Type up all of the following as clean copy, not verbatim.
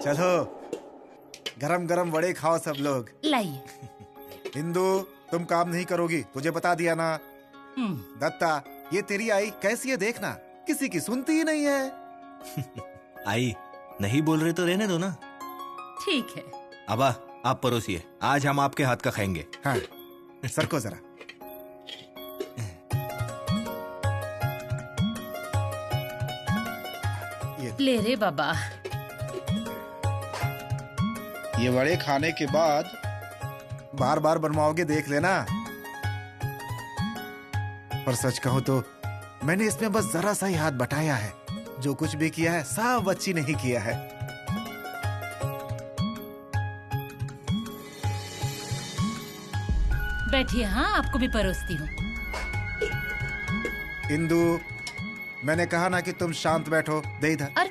चलो गरम गरम वड़े खाओ सब लोग। लाइए। इंदु, तुम काम नहीं करोगी, तुझे बता दिया ना। दत्ता, ये तेरी आई कैसी है देखना, किसी की सुनती ही नहीं है। आई नहीं बोल रहे तो रहने दो ना। ठीक है। अबा आप परोसिए, आज हम आपके हाथ का खाएंगे। हाँ, सरको जरा। ले रे बाबा। ये वड़े खाने के बाद बार बार बनवाओगे देख लेना। पर सच कहूं तो मैंने इसमें बस जरा सा ही हाथ बटाया है, जो कुछ भी किया है सब बच्ची नहीं किया है। बैठिए, हाँ आपको भी परोसती हूँ। इंदु, मैंने कहा ना कि तुम शांत बैठो, दे इधर। अरे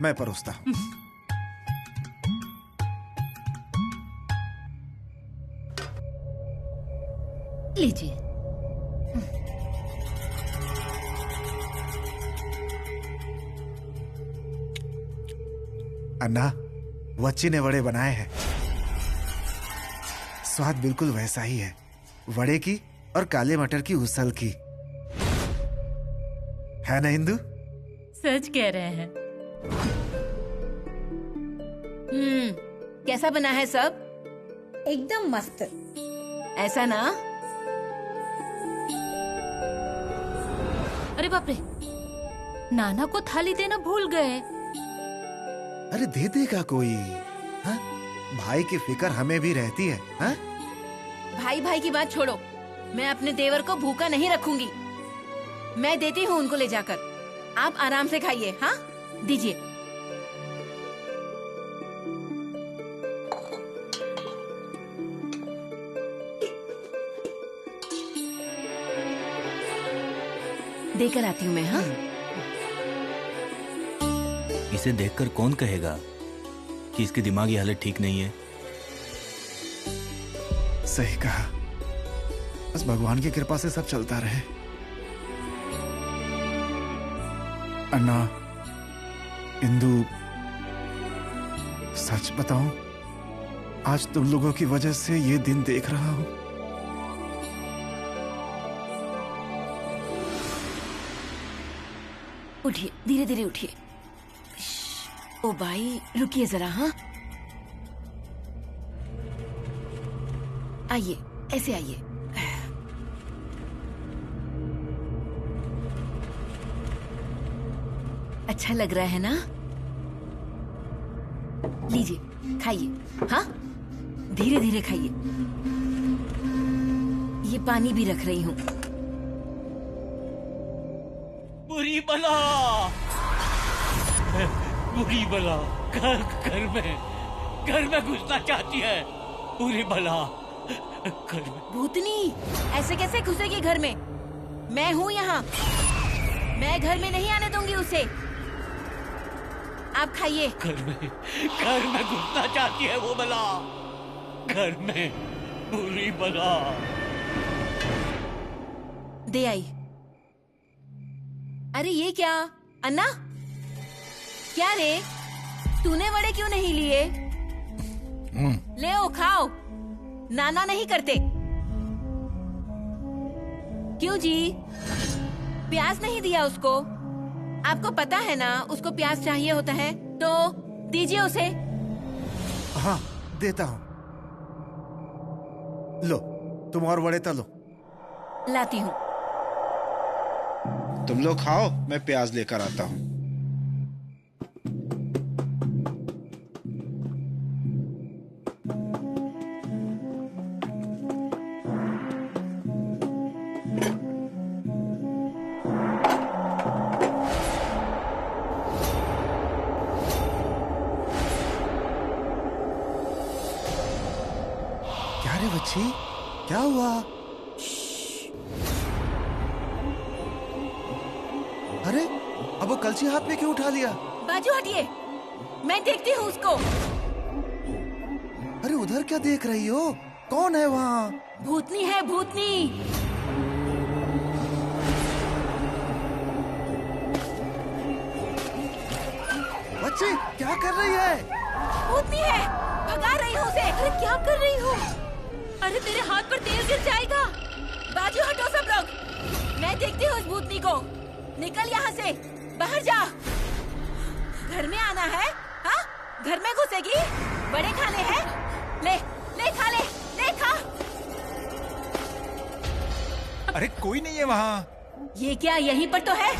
मैं परोसता हूँ। लीजिए। अन्ना, बच्ची ने वड़े बनाए हैं, स्वाद बिल्कुल वैसा ही है, वड़े की और काले मटर की उसल की, है ना इंदु? सच कह रहे हैं। कैसा बना है सब? एकदम मस्त। ऐसा ना? अरे बाप रे, नाना को थाली देना भूल गए। अरे दे देगा कोई, हाँ? भाई की फिक्र हमें भी रहती है, हाँ? भाई भाई की बात छोड़ो, मैं अपने देवर को भूखा नहीं रखूंगी। मैं देती हूँ उनको ले जाकर, आप आराम से खाइए। हाँ, दीजिए। देकर आती हूँ मैं। हाँ, इसे देखकर कौन कहेगा कि इसकी दिमागी हालत ठीक नहीं है। सही कहा, बस भगवान की कृपा से सब चलता रहे। अन्ना, इंदु, सच बताऊं, आज तुम लोगों की वजह से ये दिन देख रहा हूं। उठिए, धीरे धीरे उठिए। ओ भाई, रुकिए जरा। हाँ, आइए, ऐसे आइए। अच्छा लग रहा है ना? लीजिए, खाइए। हाँ, धीरे धीरे खाइए। ये पानी भी रख रही हूँ। बुरी बला, बुरी बला घर में घुसना चाहती है। बुरी बला घर में। भूतनी ऐसे कैसे घुसेगी घर में? मैं हूँ यहाँ, मैं घर में नहीं आने दूंगी उसे। आप खाइए। घर में घुसना चाहती है वो बला, घर में। बुरी बला। दे आई। अरे ये क्या अन्ना, क्या रे, तूने वड़े क्यों नहीं लिए? ले ओ, खाओ, नाना नहीं करते। क्यों जी, प्याज नहीं दिया उसको? आपको पता है ना उसको प्याज चाहिए होता है, तो दीजिए उसे। हाँ, देता हूं। लो, तुम और वड़े तलो। लाती हूँ। तुम लोग खाओ, मैं प्याज लेकर आता हूँ। क्या रे बच्ची, क्या हुआ? अरे, अब वो कलछी हाथ में क्यों उठा लिया? बाजू हटिए, मैं देखती हूँ उसको। अरे उधर क्या देख रही हो? कौन है वहाँ? भूतनी है, भूतनी। बच्चे क्या कर रही है? भूतनी है, भगा रही हूँ उसे। अरे क्या कर रही हो? अरे तेरे हाथ पर तेल गिर जाएगा। बाजू हटो सब लोग, मैं देखती हूँ इस भूतनी को। निकल यहाँ से, बाहर जा। घर में आना है? हाँ, घर में घुसेगी? बड़े खाने हैं? ले ले खा, ले खा। अरे कोई नहीं है वहाँ। ये क्या यहीं पर तो है?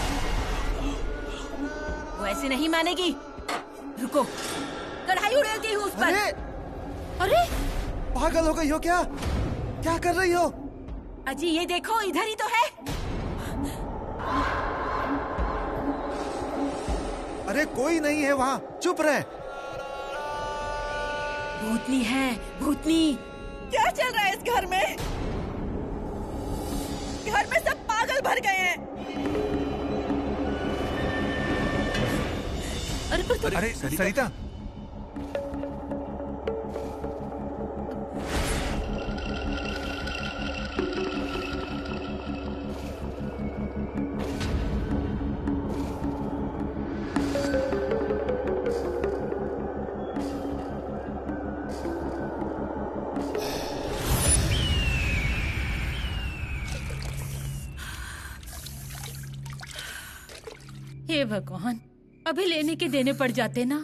वो ऐसे नहीं मानेगी। रुको, कढ़ाई उड़ेलती हूँ उस पर। अरे अरे पागल हो गई हो क्या? क्या कर रही हो? अजी ये देखो, इधर ही तो है। अरे कोई नहीं है वहाँ, चुप रहे। भूतनी है, भूतनी। क्या चल रहा है इस घर में? घर में सब पागल भर गए हैं। अरे सरिता, हे भगवान, अभी लेने के देने पड़ जाते ना।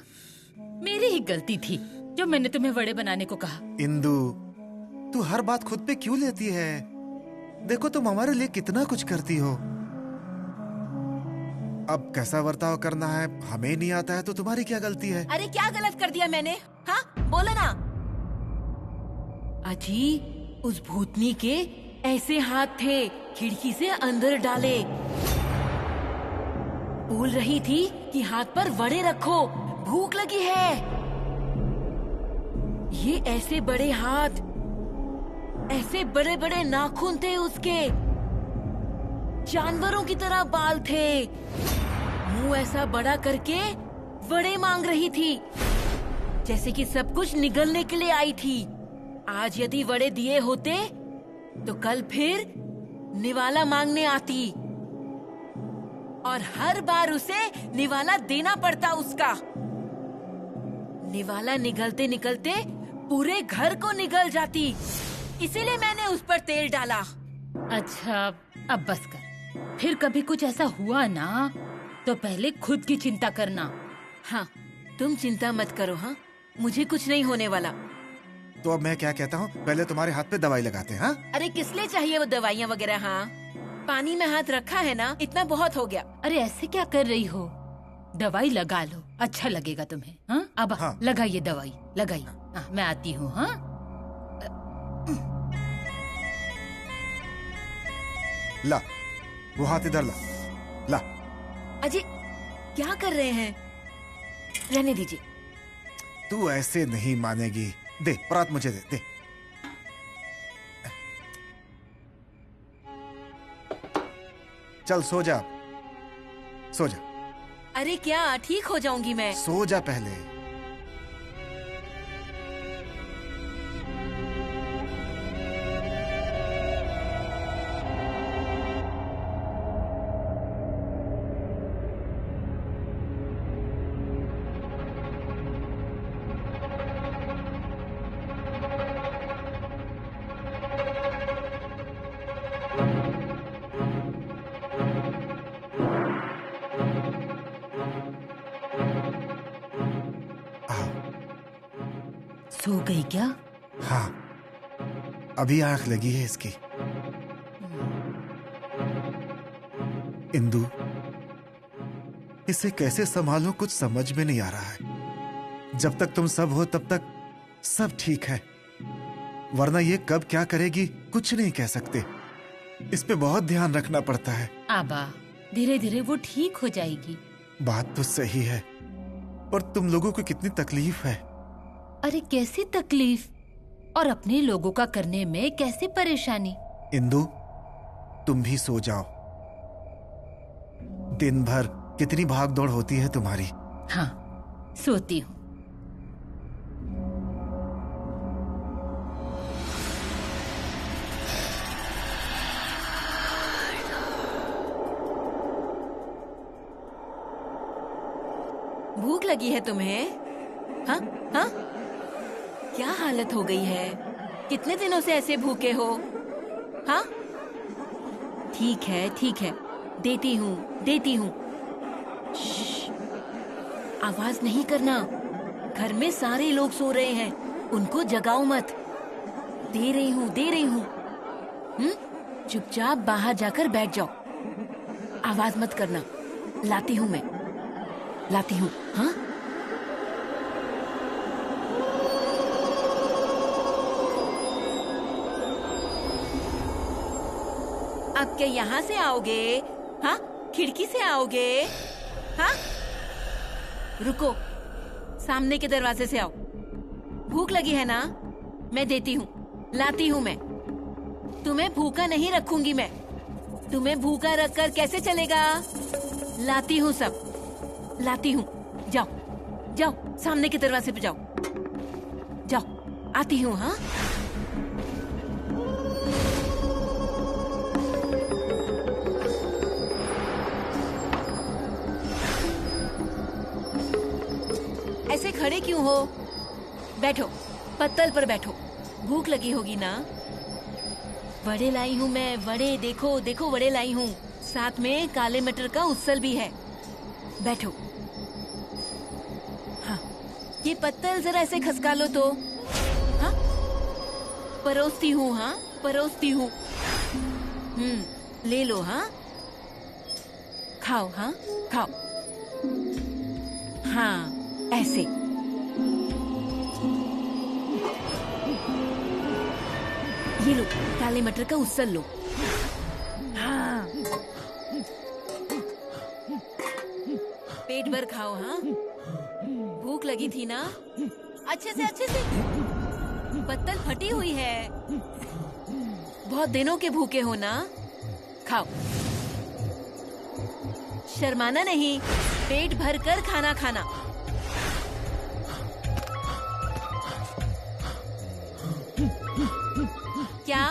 मेरी ही गलती थी जो मैंने तुम्हें वड़े बनाने को कहा। इंदु, तू हर बात खुद पे क्यों लेती है? देखो तुम हमारे लिए कितना कुछ करती हो। अब कैसा बर्ताव करना है हमें नहीं आता है तो तुम्हारी क्या गलती है? अरे क्या गलत कर दिया मैंने? हाँ बोलो ना। अजी उस भूतनी के ऐसे हाथ थे, खिड़की से अंदर डाले। बोल रही थी कि हाथ पर वड़े रखो, भूख लगी है। ये ऐसे बड़े हाथ, ऐसे बड़े बड़े नाखून थे उसके, जानवरों की तरह बाल थे। मुंह ऐसा बड़ा करके वड़े मांग रही थी, जैसे कि सब कुछ निगलने के लिए आई थी। आज यदि वड़े दिए होते तो कल फिर निवाला मांगने आती, और हर बार उसे निवाला देना पड़ता उसका। निवाला निगलते निकलते पूरे घर को निगल जाती, इसीलिए मैंने उस पर तेल डाला। अच्छा अब बस कर। फिर कभी कुछ ऐसा हुआ ना तो पहले खुद की चिंता करना। हाँ तुम चिंता मत करो। हाँ मुझे कुछ नहीं होने वाला। तो अब मैं क्या कहता हूँ, पहले तुम्हारे हाथ पे दवाई लगाते हैं। हाँ? अरे किस लिए चाहिए वो दवाइयाँ वगैरह? हाँ पानी में हाथ रखा है ना, इतना बहुत हो गया। अरे ऐसे क्या कर रही हो? दवाई लगा लो, अच्छा लगेगा तुम्हें। हाँ अब हाँ। लगाइए दवाई, लगाइए। हाँ, मैं आती हूँ। हाँ ला वो हाथ इधर ला, ला। अजी क्या कर रहे हैं? रहने दीजिए। तू ऐसे नहीं मानेगी। दे परात मुझे दे। चल सो जा, सो जा। अरे क्या ठीक हो जाऊंगी मैं? सो जा पहले। सो गई क्या? हाँ अभी आंख लगी है इसकी। इंदु, इसे कैसे संभालूं कुछ समझ में नहीं आ रहा है। जब तक तुम सब हो तब तक सब ठीक है, वरना ये कब क्या करेगी कुछ नहीं कह सकते। इस पे बहुत ध्यान रखना पड़ता है। आबा धीरे धीरे वो ठीक हो जाएगी। बात तो सही है, पर तुम लोगों को कितनी तकलीफ है। अरे कैसी तकलीफ, और अपने लोगों का करने में कैसी परेशानी। इंदु तुम भी सो जाओ। दिन भर कितनी भागदौड़ होती है तुम्हारी। हाँ सोती हूँ। भूख लगी है तुम्हें? हाँ हाँ, क्या हालत हो गई है? कितने दिनों से ऐसे भूखे हो? हाँ, ठीक है, देती हूँ। श्श्श, आवाज नहीं करना। घर में सारे लोग सो रहे हैं, उनको जगाओ मत। दे रही हूँ। चुपचाप बाहर जाकर बैठ जाओ, आवाज मत करना। लाती हूँ। हाँ, अब क्या यहाँ से आओगे? हाँ, खिड़की से आओगे? हाँ, रुको, सामने के दरवाजे से आओ। भूख लगी है ना? मैं देती हूँ, लाती हूँ मैं। तुम्हें भूखा नहीं रखूंगी मैं। तुम्हें भूखा रखकर कैसे चलेगा? लाती हूँ सब, लाती हूँ। जाओ, सामने के दरवाजे पे जाओ। आती हूँ। हाँ, ऐसे खड़े क्यों हो? बैठो, पत्तल पर बैठो। भूख लगी होगी ना? वड़े लाई हूँ मैं, वड़े। देखो वड़े लाई हूँ। साथ में काले मटर का उसल भी है। बैठो। हाँ, ये पत्तल जरा ऐसे खसका लो तो। हाँ, परोसती हूँ। हाँ, परोसती हूँ। ले लो। हाँ, खाओ। हाँ, खाओ। हाँ, ऐसे। ये लो, काले मटर का उसल लो। हाँ, पेट भर खाओ। हाँ, भूख लगी थी ना? अच्छे से। पत्तल फटी हुई है, बहुत दिनों के भूखे हो ना? खाओ, शर्माना नहीं, पेट भर कर खाना खाना। क्या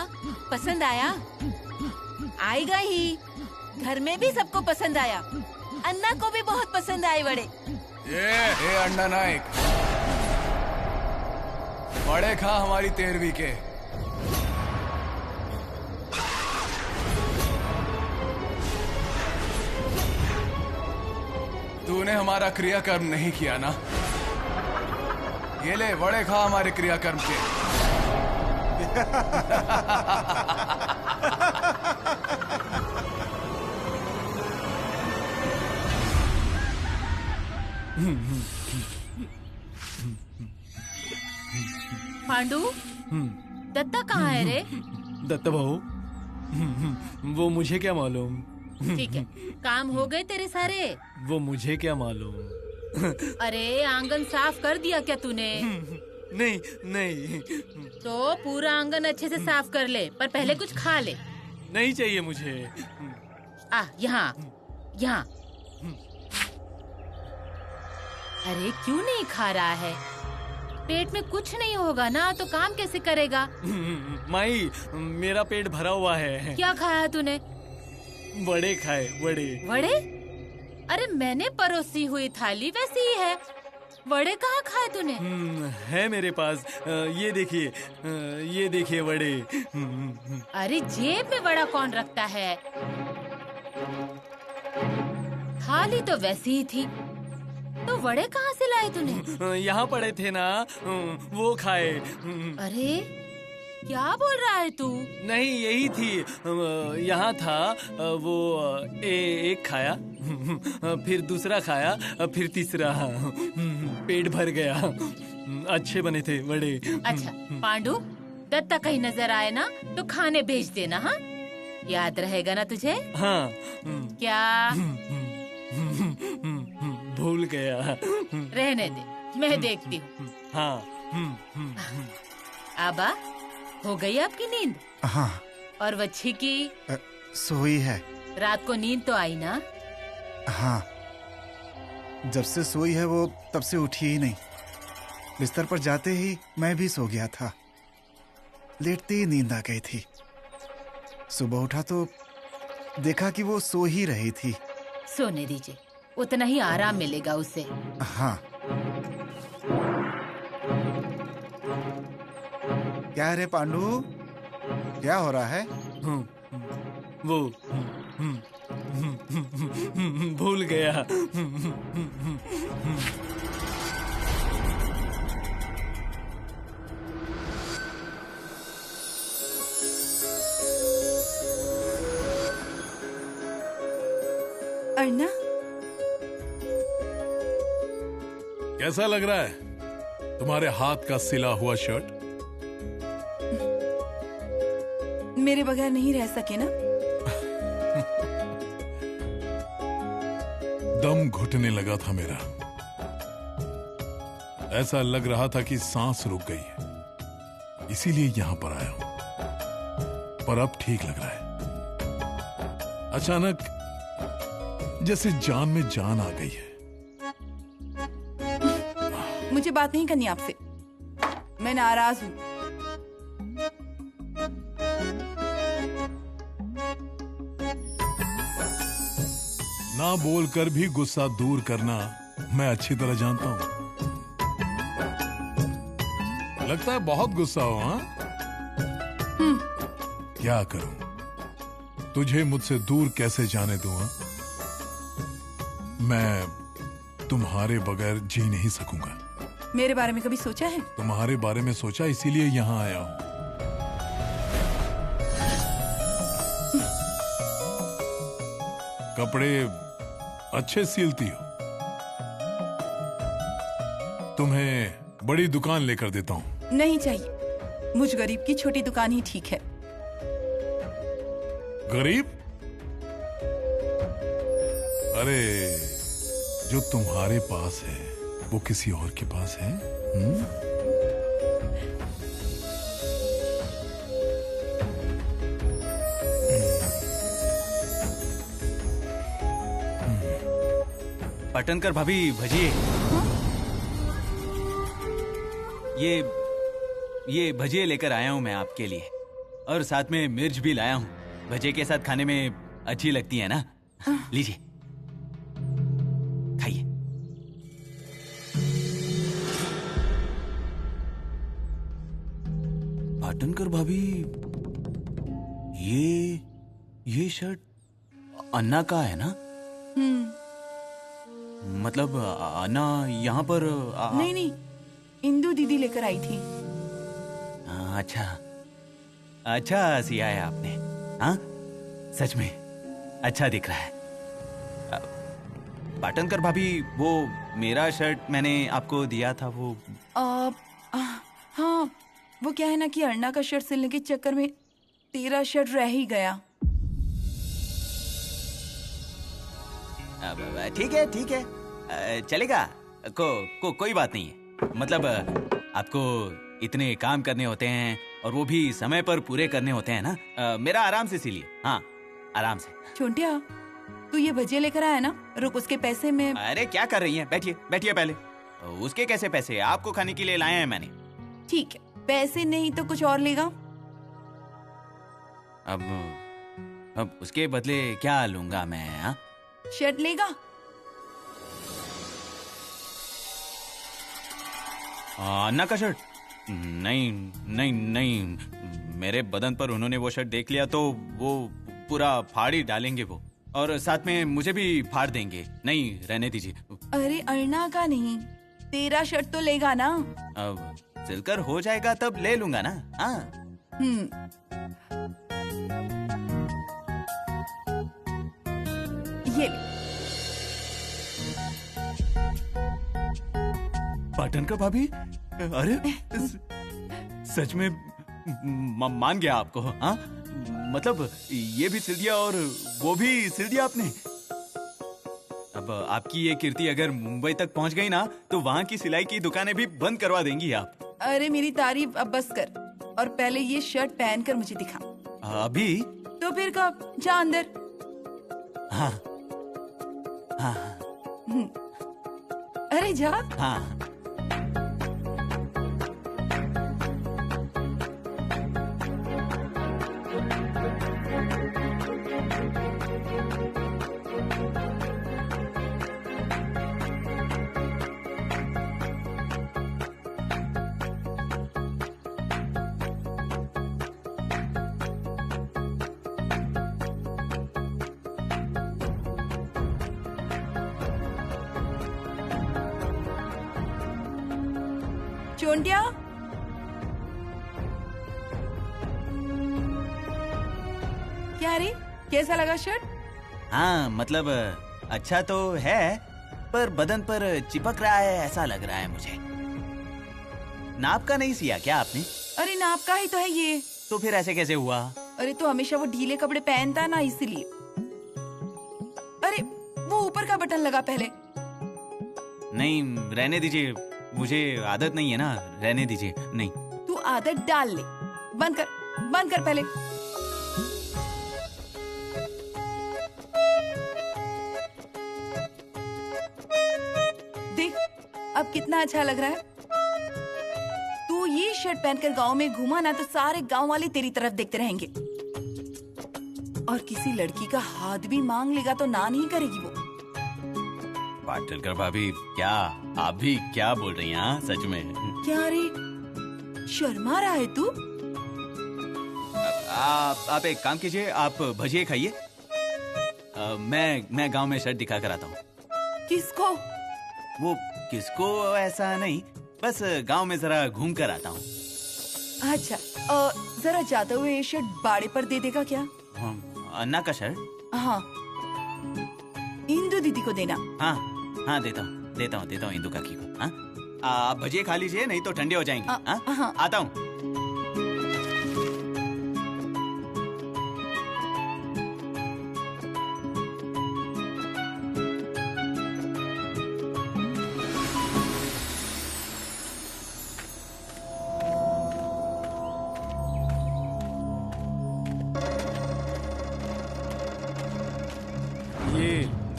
पसंद आया? आएगा ही, घर में भी सबको पसंद आया। अन्ना को भी बहुत पसंद आए वड़े। ये अन्ना नाइक, वड़े खा हमारी 13वीं के। तूने हमारा क्रियाकर्म नहीं किया ना? ये ले, वड़े खा हमारे क्रियाकर्म के। पांडु, दत्ता कहाँ है रे? दत्ता बहू, वो मुझे क्या मालूम। ठीक है, काम हो गए तेरे सारे? वो मुझे क्या मालूम। अरे आंगन साफ कर दिया क्या तूने? नहीं। तो पूरा आंगन अच्छे से साफ कर ले, पर पहले कुछ खा ले। नहीं चाहिए मुझे। यहाँ। अरे क्यों नहीं खा रहा है? पेट में कुछ नहीं होगा ना तो काम कैसे करेगा? माई, मेरा पेट भरा हुआ है। क्या खाया तूने? वड़े खाए, वड़े? अरे मैंने परोसी हुई थाली वैसी ही है, वड़े कहाँ खाए तूने? है मेरे पास, ये देखिए वड़े। अरे जेब में वड़ा कौन रखता है? थाली तो वैसी ही थी, तो वड़े कहाँ से लाए तूने? यहाँ पड़े थे ना, वो खाए। अरे क्या बोल रहा है तू? नहीं, यही थी, यहाँ था वो। एक खाया, फिर दूसरा खाया, फिर तीसरा। पेट भर गया। अच्छे बने थे वड़े। अच्छा पांडु, दत्ता कहीं नजर आए ना तो खाने भेज देना। हाँ, याद रहेगा ना तुझे? हाँ। क्या? भूल गया। रहने दे, मैं देखती हूँ। हाँ। आबा, हो गई आपकी नींद? हाँ। और वच्छी की? सोई है। रात को नींद तो आई ना? हाँ, जब से सोई है वो तब से उठी ही नहीं। बिस्तर पर जाते ही मैं भी सो गया था। लेटते ही नींद आ गई थी। सुबह उठा तो देखा कि वो सो ही रही थी। सोने दीजिए, उतना ही आराम मिलेगा उसे। हाँ। क्या है रे पांडु, क्या हो रहा है? वो भूल गया। अर्णा, कैसा लग रहा है तुम्हारे हाथ का सिला हुआ शर्ट? मेरे बगैर नहीं रह सके ना? दम घुटने लगा था मेरा, ऐसा लग रहा था कि सांस रुक गई है, इसीलिए यहां पर आया हूं। पर अब ठीक लग रहा है। अचानक जैसे जान में जान आ गई है। मुझे बात नहीं करनी आपसे, मैं नाराज हूँ। ना बोलकर भी गुस्सा दूर करना मैं अच्छी तरह जानता हूं। लगता है बहुत गुस्सा हो। हाँ, क्या करूं, तुझे मुझसे दूर कैसे जाने दूं? हाँ? मैं तुम्हारे बगैर जी नहीं सकूंगा। मेरे बारे में कभी सोचा है? तुम्हारे बारे में सोचा, इसीलिए यहां आया हूं। कपड़े अच्छे सिलती हो, तुम्हें बड़ी दुकान लेकर देता हूं। नहीं चाहिए, मुझ गरीब की छोटी दुकान ही ठीक है। गरीब? अरे, जो तुम्हारे पास है वो किसी और के पास है? पाटनकर भाभी, भजिए। ये भजिए लेकर आया हूं मैं आपके लिए, और साथ में मिर्च भी लाया हूं। भजिए के साथ खाने में अच्छी लगती है ना? लीजिए, खाइए। पाटनकर भाभी, ये शर्ट अन्ना का है ना? मतलब अन्ना यहाँ पर नहीं, इंदु दीदी लेकर आई थी। अच्छा सिया है आपने। हाँ, सच में अच्छा दिख रहा है। पाटनकर भाभी, वो मेरा शर्ट मैंने आपको दिया था वो। हाँ, वो क्या है ना कि अर्णा का शर्ट सिलने के चक्कर में तेरा शर्ट रह ही गया। ठीक है, चलेगा। कोई बात नहीं है। मतलब आपको इतने काम करने होते हैं और वो भी समय पर पूरे करने होते हैं ना। मेरा आराम से सिलिए। हाँ, आराम से। छोटिया, तू ये भजिया लेकर आया ना, रुक, उसके पैसे में। अरे क्या कर रही हैं? बैठिए पहले। उसके कैसे पैसे? आपको खाने के लिए लाए हैं मैंने। ठीक है, पैसे नहीं तो कुछ और लेगा? अब उसके बदले क्या लूंगा मैं? हाँ, शर्ट लेगा? अन्ना का शर्ट? नहीं, मेरे बदन पर उन्होंने वो शर्ट देख लिया तो वो पूरा फाड़ ही डालेंगे वो, और साथ में मुझे भी फाड़ देंगे। नहीं, रहने दीजिए। अरे अर्णा का नहीं, तेरा शर्ट तो लेगा ना? अब सिलकर हो जाएगा तब ले लूंगा ना। हाँ। ये पाटनकर भाभी, अरे सच में मान गया आपको? हाँ, मतलब ये भी सिल दिया और वो भी सिल दिया आपने। अब आपकी ये कीर्ति अगर मुंबई तक पहुंच गई ना, तो वहाँ की सिलाई की दुकानें भी बंद करवा देंगी आप। अरे मेरी तारीफ अब बस कर, और पहले ये शर्ट पहनकर मुझे दिखा। अभी? तो फिर कब? जा अंदर। हाँ। अरे जा। हाँ। चोंटिया, क्या रे, कैसा लगा शर्ट? हाँ मतलब अच्छा तो है, पर बदन पर चिपक रहा है ऐसा लग रहा है मुझे। नाप का नहीं सिया क्या आपने? अरे नाप का ही तो है ये। तो फिर ऐसे कैसे हुआ? अरे तो हमेशा वो ढीले कपड़े पहनता है ना, इसलिए। अरे वो ऊपर का बटन लगा पहले। नहीं रहने दीजिए, मुझे आदत नहीं है ना, रहने दीजिए। नहीं तू आदत डाल ले। बंद कर पहले। देख अब कितना अच्छा लग रहा है। तू ये शर्ट पहनकर गांव में घूमा ना तो सारे गांव वाले तेरी तरफ देखते रहेंगे, और किसी लड़की का हाथ भी मांग लेगा तो ना नहीं करेगी वो। पाटलकर भाभी, क्या आप भी क्या बोल रही हैं? हाँ, सच में? क्या रे, शर्मा रहा है तू? आप एक काम कीजिए, आप भजिए खाइए। मैं गांव में शर्ट दिखा कर आता हूँ। किसको? वो किसको ऐसा नहीं, बस गांव में जरा घूम कर आता हूँ। अच्छा जरा जाते हुए ये शर्ट बाड़े पर दे देगा क्या? अन्ना का शर्ट? हाँ, इंदु दीदी को देना। हाँ देता हूँ इंदु काकी को। हाँ आप भजिए खा लीजिए, नहीं तो ठंडे हो जाएंगे। हाँ आता हूँ।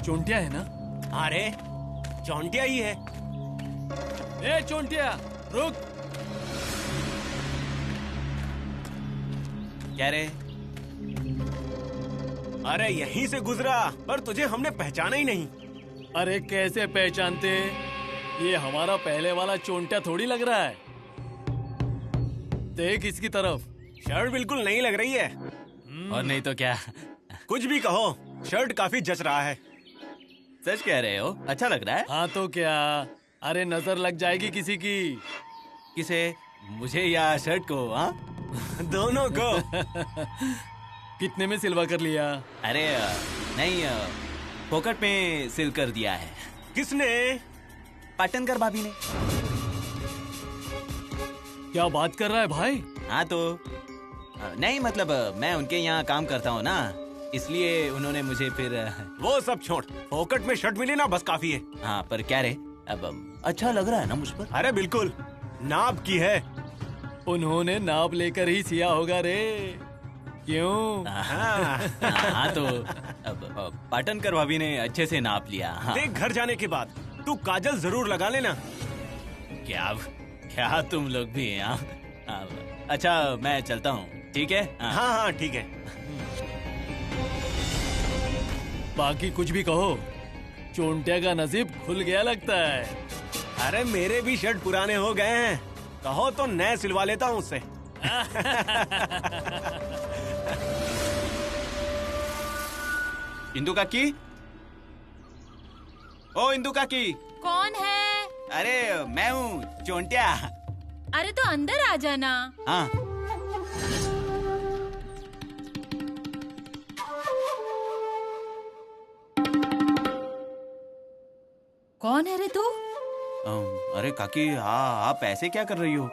चोंटिया है ना? अरे चोंटिया ही है। ए चोंटिया रुक। क्या रे? अरे यहीं से गुजरा, पर तुझे हमने पहचाना ही नहीं। अरे कैसे पहचानते, ये हमारा पहले वाला चोंटिया थोड़ी लग रहा है। देख इसकी तरफ, शर्ट बिल्कुल नहीं लग रही है। और नहीं तो क्या। कुछ भी कहो, शर्ट काफी जच रहा है। सच कह रहे हो? अच्छा लग रहा है? हाँ तो क्या, अरे नजर लग जाएगी किसी की। किसे, मुझे या शर्ट को? हाँ दोनों को। कितने में सिलवा कर लिया? अरे नहीं, पॉकेट में सिल कर दिया है। किसने? पाटनकर भाभी ने। क्या बात कर रहा है भाई? हाँ तो नहीं मतलब मैं उनके यहाँ काम करता हूँ ना, इसलिए उन्होंने मुझे फिर। वो सब छोड़, पॉकेट में शर्ट मिली ना बस काफी है। हाँ पर क्या रे, अब अच्छा लग रहा है ना मुझ पर? अरे बिल्कुल, नाप की है। उन्होंने नाप लेकर ही सिया होगा रे, क्यों? हाँ तो अब पाटनकर भाभी ने अच्छे से नाप लिया। हाँ। देख घर जाने के बाद तू काजल जरूर लगा लेना। क्या तुम लोग भी हैं? अच्छा मैं चलता हूँ, ठीक है? हाँ ठीक है। बाकी कुछ भी कहो, चोंटिया का नसीब खुल गया लगता है। अरे मेरे भी शर्ट पुराने हो गए हैं, कहो तो नए सिलवा लेता हूँ उससे। इंदु काकी, ओ इंदु काकी। कौन है? अरे मैं हूँ चोंटिया। अरे तो अंदर आ जाना। हाँ कौन है रे तू? अरे काकी, आप ऐसे क्या कर रही हो?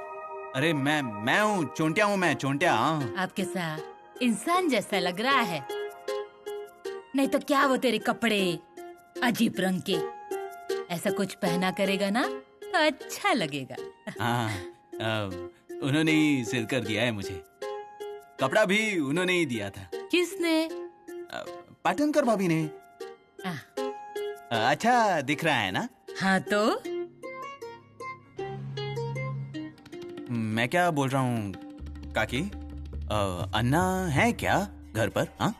अरे मैं हूँ चोंटिया, हूँ मैं चोंटिया। आपके साथ इंसान जैसा लग रहा है, नहीं तो क्या वो तेरे कपड़े अजीब रंग के, ऐसा कुछ पहना करेगा ना तो अच्छा लगेगा। हाँ उन्होंने ही सिल कर दिया है मुझे, कपड़ा भी उन्होंने ही दिया था। किसने? पाटनकर भाभी ने। अच्छा दिख रहा है ना? हाँ तो मैं क्या बोल रहा हूँ काकी, अन्ना है क्या घर पर? हाँ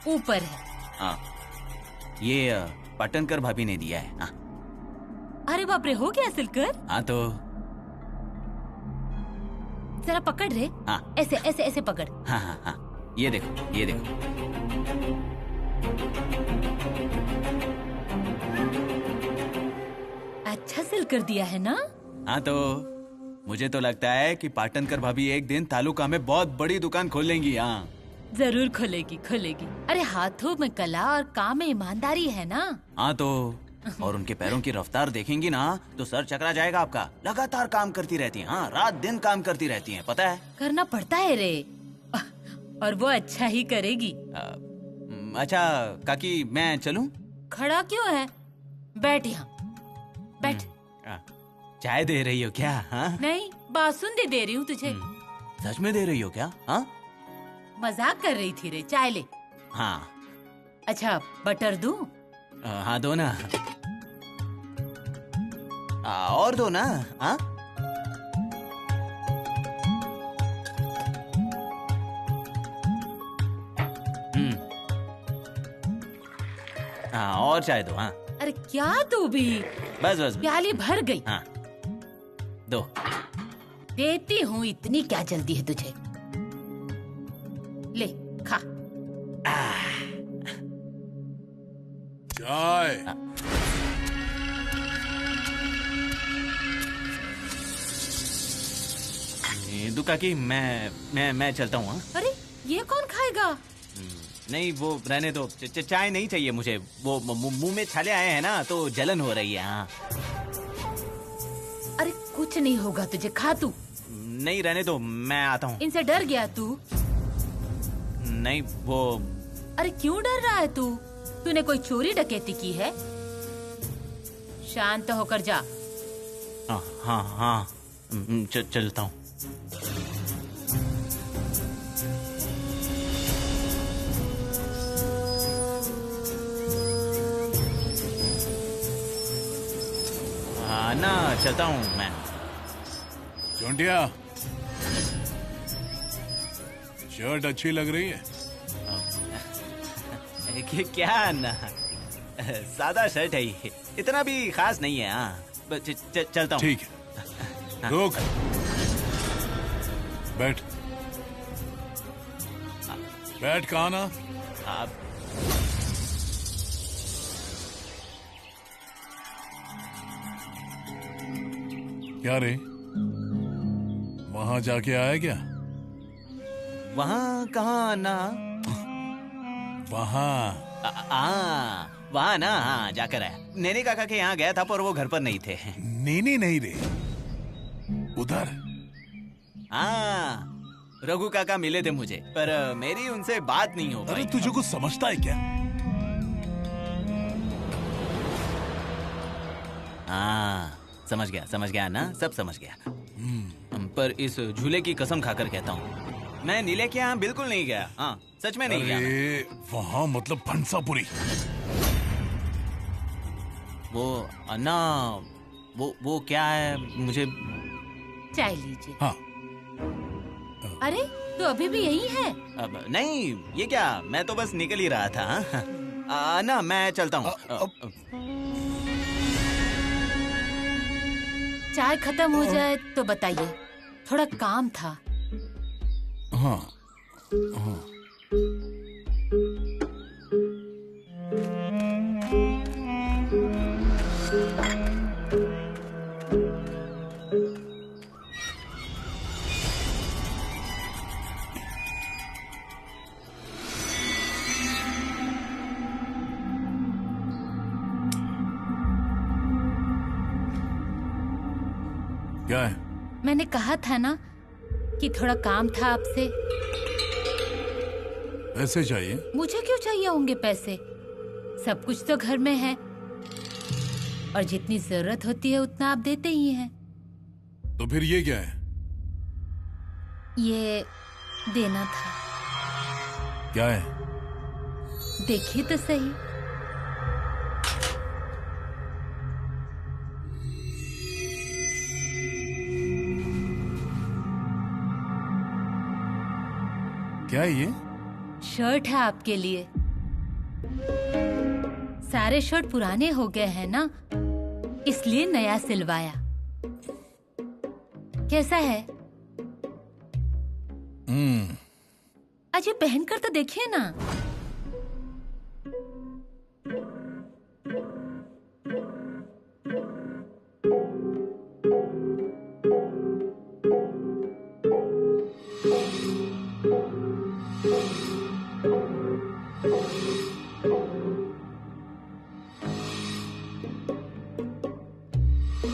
ऊपर है। हाँ ये पाटनकर भाभी ने दिया है। हाँ। अरे बाप रे, हो गया सिलकर? हाँ तो जरा पकड़ रे। हाँ ऐसे ऐसे ऐसे पकड़। हाँ ये देखो ये देखो। अच्छा सिल कर दिया है ना? हाँ तो मुझे तो लगता है कि पाटनकर भाभी एक दिन तालुका में बहुत बड़ी दुकान खोल लेंगी। हाँ, जरूर खोलेगी खोलेगी। अरे हाथों में कला और काम में ईमानदारी है ना। हाँ तो और उनके पैरों की रफ्तार देखेंगी ना तो सर चकरा जाएगा आपका। लगातार काम करती रहती हैं। हाँ, रात दिन काम करती रहती हैं, पता है। करना पड़ता है रे, और वो अच्छा ही करेगी। अच्छा काकी, मैं चलूं? खड़ा क्यों है? बैठ यहाँ, बैठ। चाय दे रही हो क्या? हाँ? नहीं, बासुंदी दे रही हूँ तुझे। सच में दे रही हो क्या? हाँ, मजाक कर रही थी रे। चाय ले। हाँ। अच्छा, बटर दूं? हाँ दो ना। और दो ना। हाँ, हाँ और चाय दो। हाँ। अरे क्या तू भी? बस बस, प्याली भर गई। हाँ दो। देती हूँ, इतनी क्या जल्दी है तुझे? ले खा। चाय। दुका की मैं चलता हूँ। हाँ? अरे ये कौन खाएगा? नहीं वो रहने दो। चाय नहीं चाहिए मुझे। वो मुंह में छाले आए हैं ना तो जलन हो रही है। हाँ। अरे कुछ नहीं होगा तुझे, खा तू। नहीं रहने दो, मैं आता हूँ। इनसे डर गया तू? नहीं वो। अरे क्यों डर रहा है तू? तूने कोई चोरी डकैती की है? शांत होकर जा। हाँ हाँ हाँ, चलता हूँ। ना चलता हूँ मैं। चोंटिया, शर्ट अच्छी लग रही है। क्या ना, सादा शर्ट है ये, इतना भी खास नहीं है। हाँ, चलता हूँ। ठीक है, रुक, बैठ बैठ। कहा ना आप। क्या रे, वहां जाके आया क्या? वहाँ कहाँ ना? वहाँ वहाँ ना। हाँ जाकर आया। नैनी काका के यहाँ गया था पर वो घर पर नहीं थे। नैनी नहीं रे, उधर। हाँ, रघु काका मिले थे मुझे, पर मेरी उनसे बात नहीं हो पाई। अरे तुझे कुछ समझता है क्या? हाँ समझ गया ना, सब समझ गया। पर इस झूले की कसम खाकर कहता हूँ, मैं नीले के यहाँ बिल्कुल नहीं गया। हाँ सच में नहीं गया। अरे वहाँ मतलब भंसापुरी। वो अन्ना, वो क्या है मुझे। चाय लीजिए। हाँ। अरे तो अभी भी यही है? अब नहीं, ये क्या, मैं तो बस निकल ही रहा था। अन्ना मैं चलता हूँ। चाय खत्म हो जाए तो बताइए, थोड़ा काम था। हाँ हाँ। क्या है? मैंने कहा था ना कि थोड़ा काम था आपसे। पैसे चाहिए? मुझे क्यों चाहिए होंगे पैसे? सब कुछ तो घर में है, और जितनी जरूरत होती है उतना आप देते ही हैं। तो फिर ये क्या है? ये देना था। क्या है? देखिए तो सही। क्या है ये? शर्ट है आपके लिए। सारे शर्ट पुराने हो गए हैं ना, इसलिए नया सिलवाया। कैसा है? अजय पहन कर तो देखिए ना। अच्छा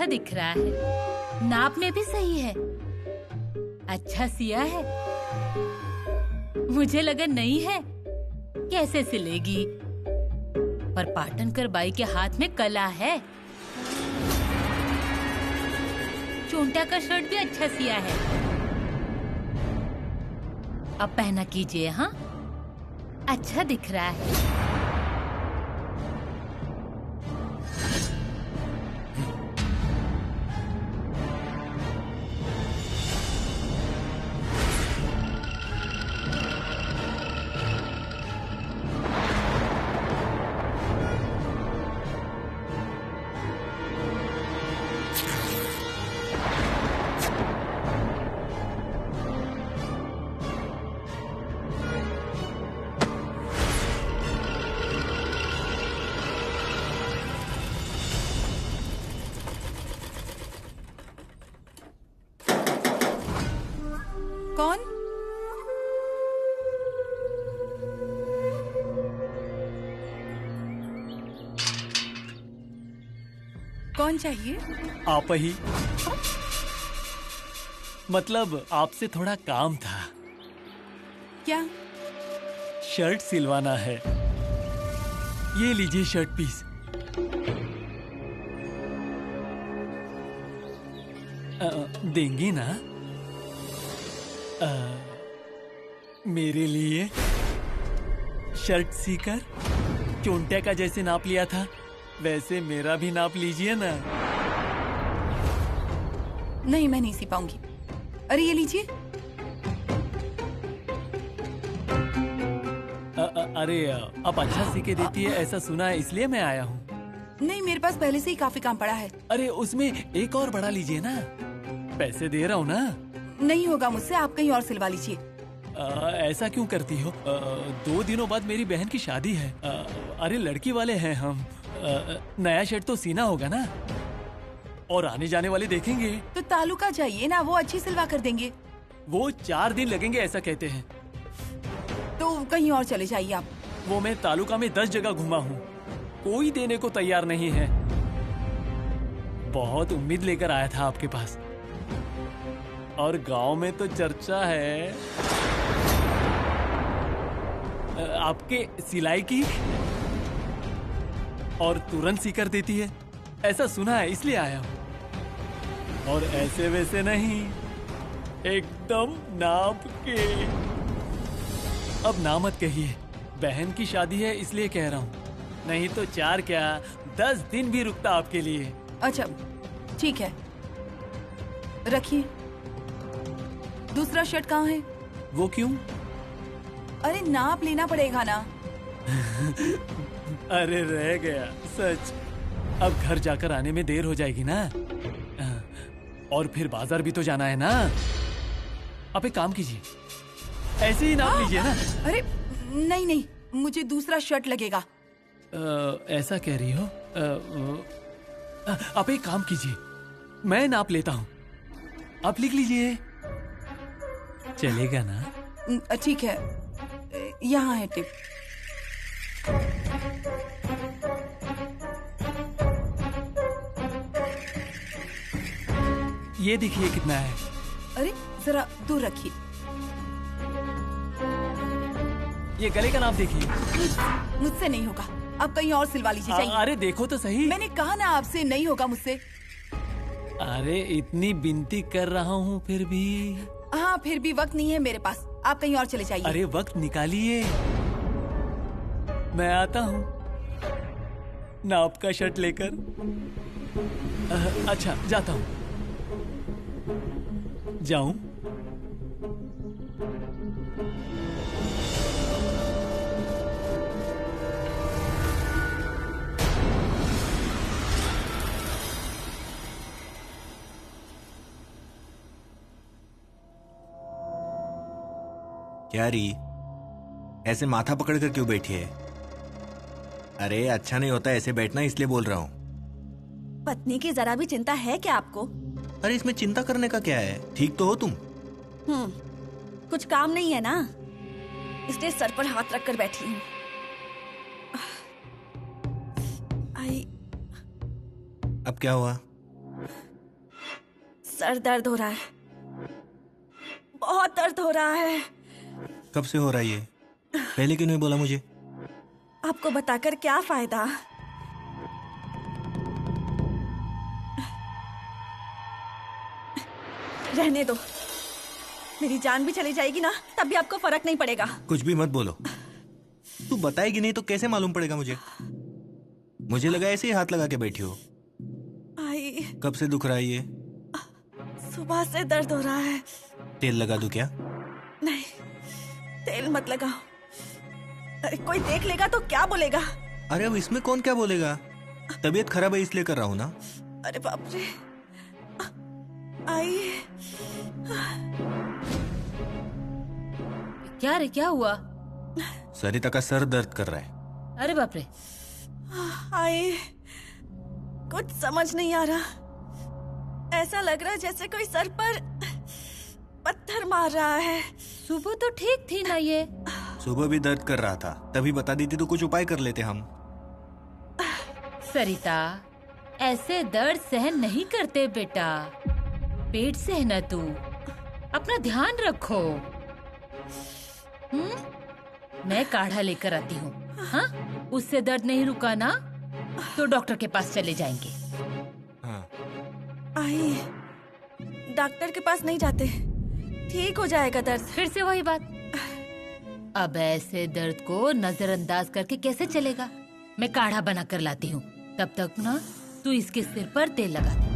दिख रहा है, नाप में भी सही है, अच्छा सिया है। मुझे लगा नहीं है, कैसे सिलेगी? पर पाटनकर बाई के हाथ में कला है। चोंटा का शर्ट भी अच्छा सिया है। अब पहना कीजिए। हाँ, अच्छा दिख रहा है। कौन? कौन चाहिए? आप ही। मतलब आपसे थोड़ा काम था। क्या? शर्ट सिलवाना है। ये लीजिए शर्ट पीस। देंगी ना? मेरे लिए शर्ट सीकर चोंटे का जैसे नाप लिया था वैसे मेरा भी नाप लीजिए ना। नहीं, मैं नहीं सी पाऊंगी। अरे ये लीजिए। अरे आप अच्छा सी के देती है ऐसा सुना है, इसलिए मैं आया हूँ। नहीं, मेरे पास पहले से ही काफी काम पड़ा है। अरे उसमें एक और बढ़ा लीजिए ना, पैसे दे रहा हूँ ना। नहीं होगा मुझसे, आप कहीं और सिलवा लीजिए। ऐसा क्यों करती हो? 2 दिनों बाद मेरी बहन की शादी है। अरे लड़की वाले हैं हम। नया शर्ट तो सीना होगा ना, और आने जाने वाले देखेंगे। तो तालुका चाहिए ना, वो अच्छी सिलवा कर देंगे। वो 4 दिन लगेंगे ऐसा कहते हैं। तो कहीं और चले जाइए आप। वो मैं तालुका में 10 जगह घुमा हूँ, कोई देने को तैयार नहीं है। बहुत उम्मीद लेकर आया था आपके पास, और गांव में तो चर्चा है आपके सिलाई की, और तुरंत सीकर देती है ऐसा सुना है, इसलिए आया हूं। और ऐसे वैसे नहीं, एकदम नाप के। अब ना मत कहिए, बहन की शादी है इसलिए कह रहा हूं, नहीं तो 4 क्या 10 दिन भी रुकता आपके लिए। अच्छा ठीक है, रखिए। दूसरा शर्ट कहाँ है? वो क्यों? अरे नाप लेना पड़ेगा ना। अरे रह गया सच। अब घर जाकर आने में देर हो जाएगी ना, और फिर बाजार भी तो जाना है ना। अब एक काम कीजिए, ऐसे ही नाप लीजिए ना। अरे नहीं नहीं, मुझे दूसरा शर्ट लगेगा। ऐसा कह रही हो? आप एक काम कीजिए, मैं नाप लेता हूँ, आप लिख लीजिए, चलेगा ना? ठीक है, यहाँ है टिप। ये देखिए कितना है। अरे जरा दूर रखिए। ये गले का नाप देखिए। मुझसे नहीं होगा, आप कहीं और सिलवा लीजिए। चाहिए? अरे देखो तो सही। मैंने कहा ना आपसे नहीं होगा मुझसे। अरे इतनी विनती कर रहा हूँ फिर भी। हाँ, फिर भी वक्त नहीं है मेरे पास, आप कहीं और चले जाइए। अरे वक्त निकालिए, मैं आता हूँ नाप का शर्ट लेकर। अच्छा जाता हूँ, जाऊं? क्या री, ऐसे माथा पकड़ कर क्यों बैठी है? अरे अच्छा नहीं होता ऐसे बैठना, इसलिए बोल रहा हूँ। पत्नी की जरा भी चिंता है क्या आपको? अरे इसमें चिंता करने का क्या है, ठीक तो हो तुम? कुछ काम नहीं है ना, इसलिए सर पर हाथ रखकर बैठी हूँ। आई, अब क्या हुआ? सर दर्द हो रहा है, बहुत दर्द हो रहा है। कब से हो रहा है ये? पहले क्यों नहीं बोला मुझे? आपको बताकर क्या फायदा? रहने दो, मेरी जान भी चली जाएगी ना तब भी आपको फर्क नहीं पड़ेगा। कुछ भी मत बोलो। तू बताएगी नहीं तो कैसे मालूम पड़ेगा मुझे? मुझे लगा ऐसे ही हाथ लगा के बैठी हो। आई, कब से दुख रहा है ये? सुबह से दर्द हो रहा है। तेल लगा दूं क्या? नहीं, तेल मत लगाओ। अरे कोई देख लेगा तो क्या बोलेगा? अरे अब इसमें कौन क्या बोलेगा? तबीयत खराब है इसलिए कर रहा हूँ ना। अरे बाप रे। आई, क्या रे, क्या हुआ? सरिता का सर दर्द कर रहा है। अरे बाप रे। आई, कुछ समझ नहीं आ रहा। ऐसा लग रहा है जैसे कोई सर पर पत्थर मार रहा है। सुबह तो ठीक थी ना ये? सुबह भी दर्द कर रहा था, तभी बता देती तो कुछ उपाय कर लेते हम। सरिता, ऐसे दर्द सहन नहीं करते बेटा। पेट से है ना तू, अपना ध्यान रखो। मैं काढ़ा लेकर आती हूँ। हाँ, उससे दर्द नहीं रुका ना तो डॉक्टर के पास चले जाएंगे। हाँ। आई, डॉक्टर के पास नहीं जाते, ठीक हो जाएगा दर्द। फिर से वही बात। अब ऐसे दर्द को नजरअंदाज करके कैसे चलेगा? मैं काढ़ा बना कर लाती हूँ, तब तक ना तू इसके सिर पर तेल लगा दे।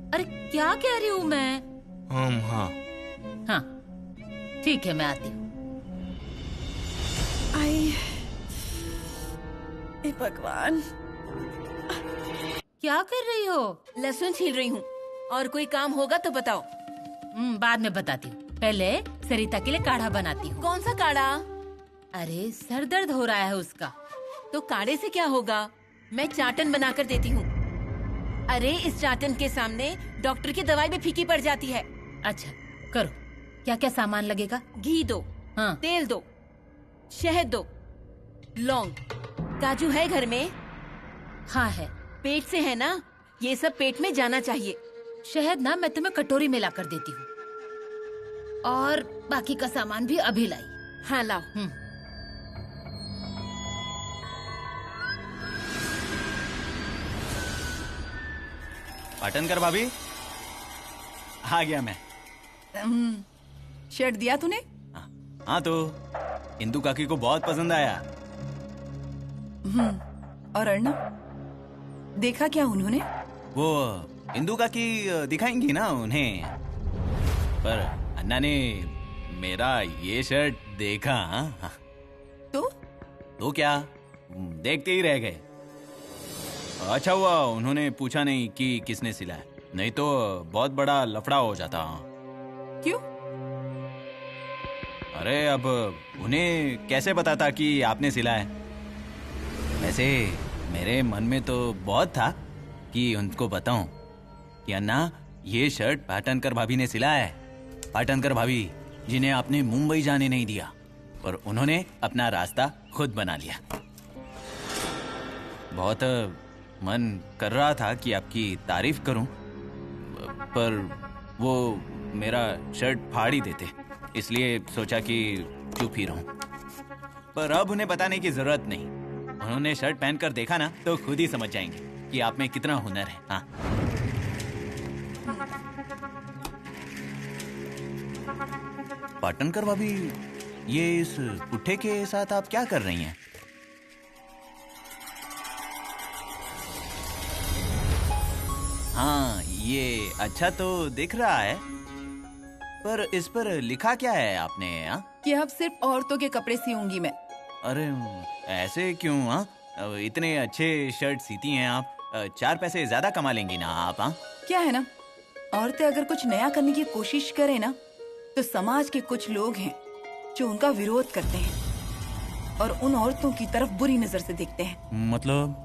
अरे क्या कह रही हूँ मैं? हाँ हाँ, ठीक है, मैं आती हूँ। आई, हे भगवान। क्या कर रही हो? लहसुन छील रही हूँ। और कोई काम होगा तो बताओ। बाद में बताती हूँ, पहले सरिता के लिए काढ़ा बनाती हूँ। कौन सा काढ़ा? अरे सर दर्द हो रहा है उसका। तो काढ़े से क्या होगा? मैं चाटन बनाकर देती हूँ। अरे इस चाटन के सामने डॉक्टर की दवाई भी फीकी पड़ जाती है। अच्छा करो, क्या क्या सामान लगेगा? घी दो। हाँ। तेल दो, शहद दो, लौंग, काजू है घर में? हाँ है। पेट से है ना? ये सब पेट में जाना चाहिए। शहद ना मैं तुम्हें कटोरी में ला कर देती हूँ, और बाकी का सामान भी अभी लाई। हाँ लाओ। पाटनकर भाभी, आ गया मैं। शर्ट दिया तूने? हाँ तो इंदु काकी को बहुत पसंद आया। और अर्णव, देखा क्या उन्होंने? वो इंदु काकी दिखाएंगी ना उन्हें, पर अन्ना ने मेरा ये शर्ट देखा। तो क्या, देखते ही रह गए। अच्छा हुआ उन्होंने पूछा नहीं कि किसने सिलाया, नहीं तो बहुत बड़ा लफड़ा हो जाता। क्यों? अरे अब उन्हें कैसे पता था कि आपने सिलाया? वैसे मेरे मन में तो बहुत था कि उनको बताऊं कि अन्ना ये शर्ट पाटनकर भाभी ने सिलाया है। पाटनकर भाभी जिन्हें आपने मुंबई जाने नहीं दिया, पर उन्होंने अपना रास्ता खुद बना लिया। बहुत मन कर रहा था कि आपकी तारीफ करूं, पर वो मेरा शर्ट फाड़ ही देते, इसलिए सोचा कि चुप ही रहूं। पर अब उन्हें बताने की जरूरत नहीं, उन्होंने शर्ट पहनकर देखा ना तो खुद ही समझ जाएंगे कि आप में कितना हुनर है। हाँ। पाटनकर भाभी, ये इस पुट्ठे के साथ आप क्या कर रही हैं? हाँ, ये अच्छा तो दिख रहा है, पर इस पर लिखा क्या है आपने? हाँ, कि अब सिर्फ औरतों के कपड़े सीऊंगी मैं। अरे ऐसे क्यों? हाँ, इतने अच्छे शर्ट सीती हैं आप, 4 पैसे ज्यादा कमा लेंगी ना आप। हाँ, क्या है ना, औरतें अगर कुछ नया करने की कोशिश करें ना, तो समाज के कुछ लोग हैं जो उनका विरोध करते हैं और उन औरतों की तरफ बुरी नजर से देखते हैं। मतलब?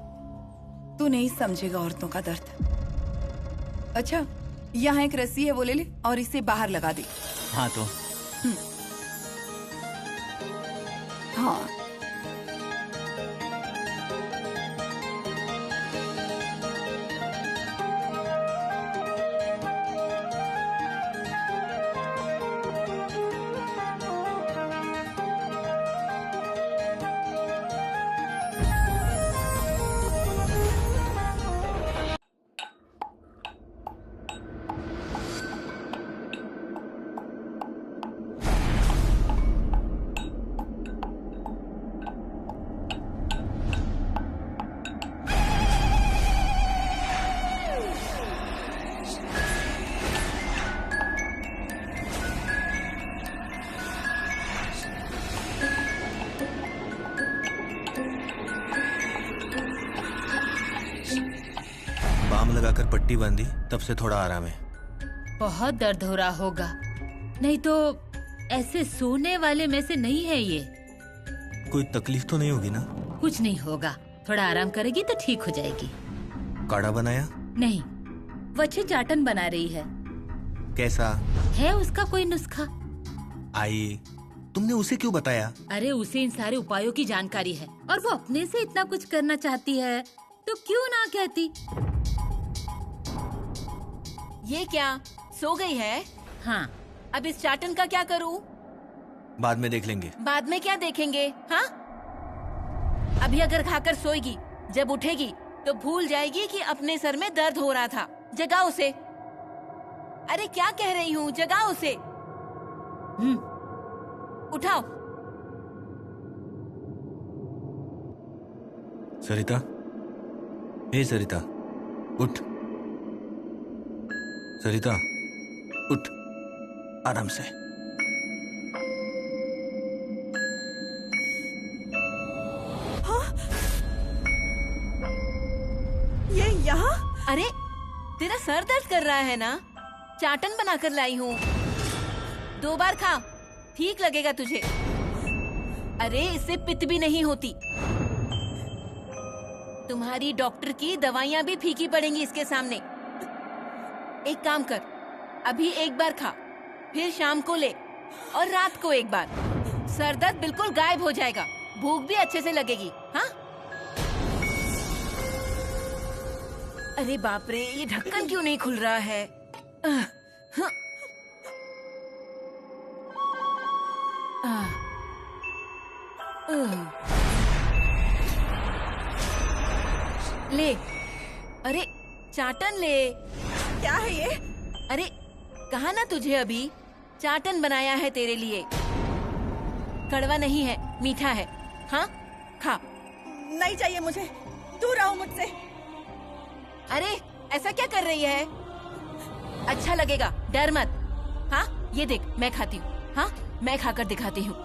तू नहीं समझेगा औरतों का दर्द। अच्छा, यहाँ एक रस्सी है, वो ले ले और इसे बाहर लगा दे। हाँ तो हाँ, बाम लगाकर पट्टी बांधी, तब से थोड़ा आराम है। बहुत दर्द हो रहा होगा, नहीं तो ऐसे सोने वाले में से नहीं है ये। कोई तकलीफ तो नहीं होगी ना? कुछ नहीं होगा, थोड़ा आराम करेगी तो ठीक हो जाएगी। काढ़ा बनाया? नहीं, वो अच्छे चाटन बना रही है। कैसा है उसका कोई नुस्खा? आई, तुमने उसे क्यों बताया? अरे उसे इन सारे उपायों की जानकारी है और वो अपने से इतना कुछ करना चाहती है तो क्यों ना कहती। ये क्या सो गई है? हाँ। अब इस चाटन का क्या करूं? बाद में देख लेंगे। बाद में क्या देखेंगे? हाँ, अभी अगर खाकर सोएगी, जब उठेगी तो भूल जाएगी कि अपने सर में दर्द हो रहा था। जगाओ उसे। अरे क्या कह रही हूँ, जगाओ उसे। उठाओ। सरिता, हे सरिता, उठ। सरिता, उठ, आराम से। ये यहाँ? अरे तेरा सर दर्द कर रहा है ना? चाटन बनाकर लाई हूँ, 2 बार खा, ठीक लगेगा तुझे। अरे इससे पित्त भी नहीं होती। तुम्हारी डॉक्टर की दवाइयाँ भी फीकी पड़ेंगी इसके सामने। एक काम कर, अभी 1 बार खा, फिर शाम को ले और रात को 1 बार। सर दर्द बिल्कुल गायब हो जाएगा, भूख भी अच्छे से लगेगी। हाँ? अरे बाप रे, ये ढक्कन क्यों नहीं खुल रहा है? ले, अरे चाटन ले। क्या है ये? अरे कहा ना तुझे अभी, चाटन बनाया है तेरे लिए। कड़वा नहीं है, मीठा है। हाँ, खा। नहीं चाहिए मुझे, दूर रहो मुझसे। अरे ऐसा क्या कर रही है? अच्छा लगेगा, डर मत। हाँ, ये देख मैं खाती हूँ। हाँ, मैं खाकर दिखाती हूँ।